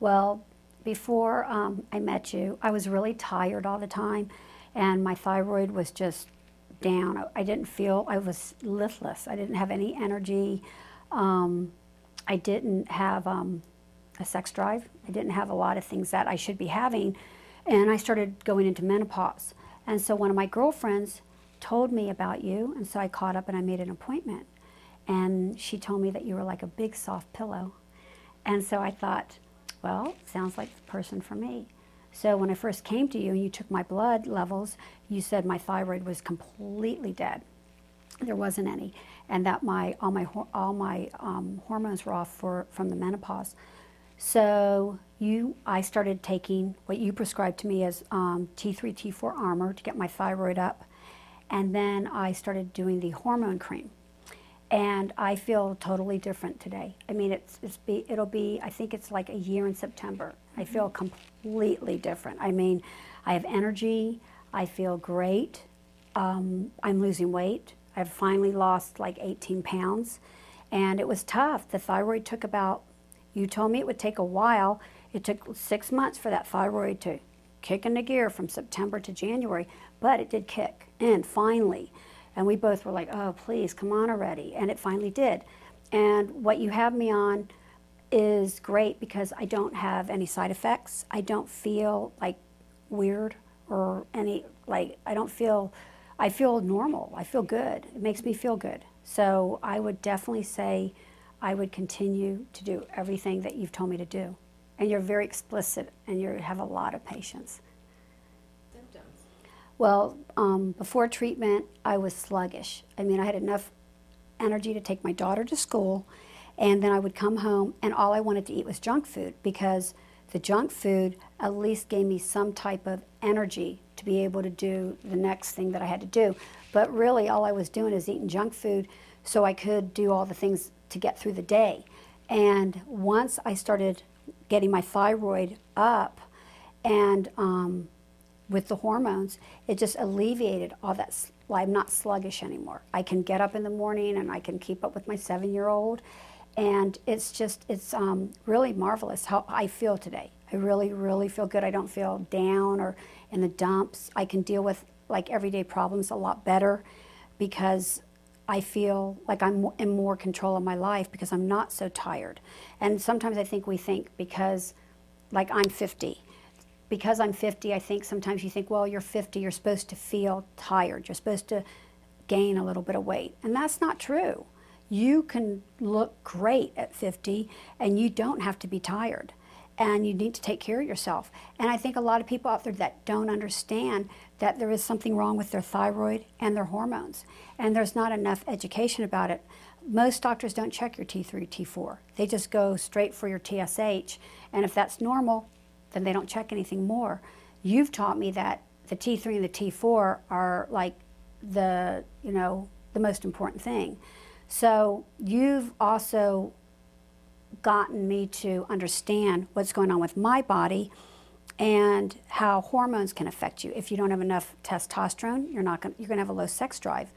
Well, before I met you, I was really tired all the time, and my thyroid was just down. I didn't feel, I was listless. I didn't have any energy. I didn't have a sex drive. I didn't have a lot of things that I should be having, and I started going into menopause. And so one of my girlfriends told me about you, and so I caught up and I made an appointment. And she told me that you were like a big soft pillow. And so I thought, well, sounds like the person for me. So when I first came to you and you took my blood levels, you said my thyroid was completely dead. There wasn't any, and that all my hormones were off from the menopause. So I started taking what you prescribed to me as T3, T4 Armor to get my thyroid up, and then I started doing the hormone cream. And I feel totally different today. I mean, it'll be, I think it's like a year in September. I feel completely different. I mean, I have energy, I feel great, I'm losing weight. I've finally lost like 18 pounds, and it was tough. The thyroid took about, you told me it would take a while. It took 6 months for that thyroid to kick into gear from September to January, but it did kick in finally. And we both were like, oh, please, come on already. And it finally did. And what you have me on is great because I don't have any side effects. I don't feel like weird or any, like, I feel normal. I feel good. It makes me feel good. So I would definitely say I would continue to do everything that you've told me to do. And you're very explicit and you have a lot of patience. Well, before treatment, I was sluggish. I mean, I had enough energy to take my daughter to school, and then I would come home, and all I wanted to eat was junk food because the junk food at least gave me some type of energy to be able to do the next thing that I had to do. But really, all I was doing is eating junk food so I could do all the things to get through the day. And once I started getting my thyroid up and with the hormones, it just alleviated all that. I'm not sluggish anymore. I can get up in the morning and I can keep up with my 7-year-old. And it's really marvelous how I feel today. I really, really feel good. I don't feel down or in the dumps. I can deal with like everyday problems a lot better because I feel like I'm in more control of my life because I'm not so tired. And sometimes I think we think because like I'm 50, because I'm 50, I think sometimes you think, well, you're 50, you're supposed to feel tired. You're supposed to gain a little bit of weight. And that's not true. You can look great at 50 and you don't have to be tired. And you need to take care of yourself. And I think a lot of people out there that don't understand that there is something wrong with their thyroid and their hormones. And there's not enough education about it. Most doctors don't check your T3, T4. They just go straight for your TSH. And if that's normal, then they don't check anything more. You've taught me that the T3 and the T4 are like the most important thing. So you've also gotten me to understand what's going on with my body and how hormones can affect you. If you don't have enough testosterone, you're going to have a low sex drive.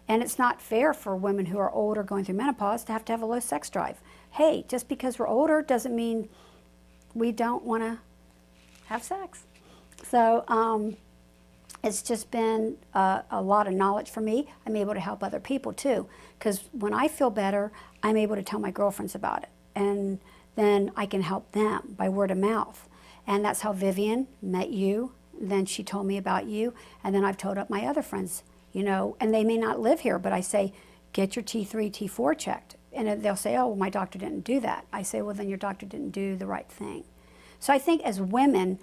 And it's not fair for women who are older going through menopause to have a low sex drive. Hey, just because we're older doesn't mean we don't want to have sex. So it's just been a lot of knowledge for me. I'm able to help other people too, because when I feel better, I'm able to tell my girlfriends about it, and then I can help them by word of mouth. And that's how Vivian met you. Then she told me about you, and then I've told up my other friends, and they may not live here, but I say, get your T3, T4 checked. And they'll say, oh, well, my doctor didn't do that. I say, well, then your doctor didn't do the right thing. So I think as women,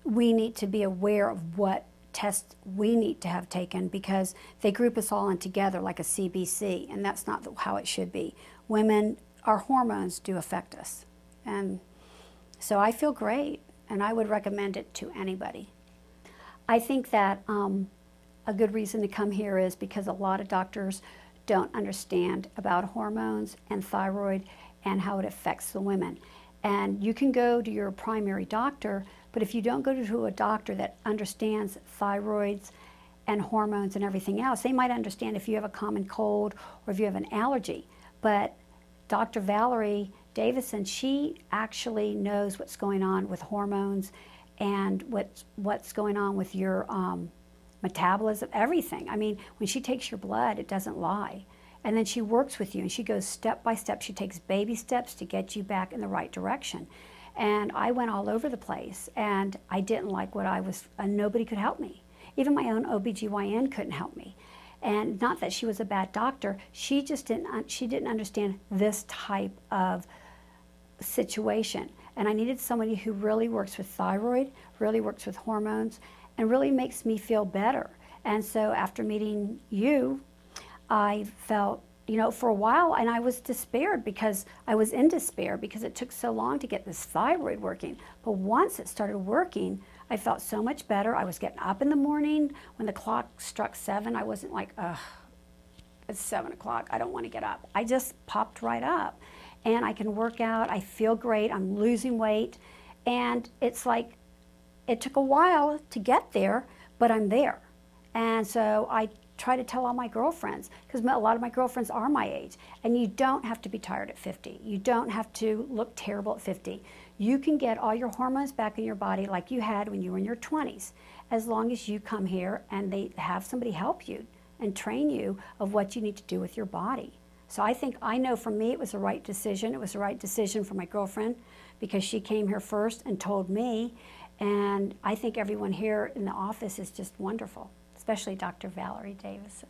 we need to be aware of what tests we need to have taken because they group us all in together like a CBC, and that's not how it should be. Women, our hormones do affect us. And so I feel great, and I would recommend it to anybody. I think that a good reason to come here is because a lot of doctors don't understand about hormones and thyroid and how it affects the women. And you can go to your primary doctor, but if you don't go to a doctor that understands thyroids and hormones and everything else, they might understand if you have a common cold or if you have an allergy. But Dr. Valorie Davison, she actually knows what's going on with hormones and what's going on with your metabolism, everything. I mean, when she takes your blood, it doesn't lie. And then she works with you, and she goes step by step. She takes baby steps to get you back in the right direction. And I went all over the place, and I didn't like what I was, and nobody could help me. Even my own OBGYN couldn't help me. And not that she was a bad doctor, she just didn't understand this type of situation. And I needed somebody who really works with thyroid, really works with hormones, and really makes me feel better. And so after meeting you, I felt, you know, for a while, and I was despaired because I was in despair because it took so long to get this thyroid working. But once it started working, I felt so much better. I was getting up in the morning. When the clock struck 7, I wasn't like, ugh, it's 7 o'clock, I don't want to get up. I just popped right up. And I can work out, I feel great, I'm losing weight. And it's like, it took a while to get there, but I'm there. And so I try to tell all my girlfriends, because a lot of my girlfriends are my age, and you don't have to be tired at 50. You don't have to look terrible at 50. You can get all your hormones back in your body like you had when you were in your 20s, as long as you come here and they have somebody help you and train you of what you need to do with your body. So I know for me it was the right decision. It was the right decision for my girlfriend because she came here first and told me, and I think everyone here in the office is just wonderful, especially Dr. Valorie Davison.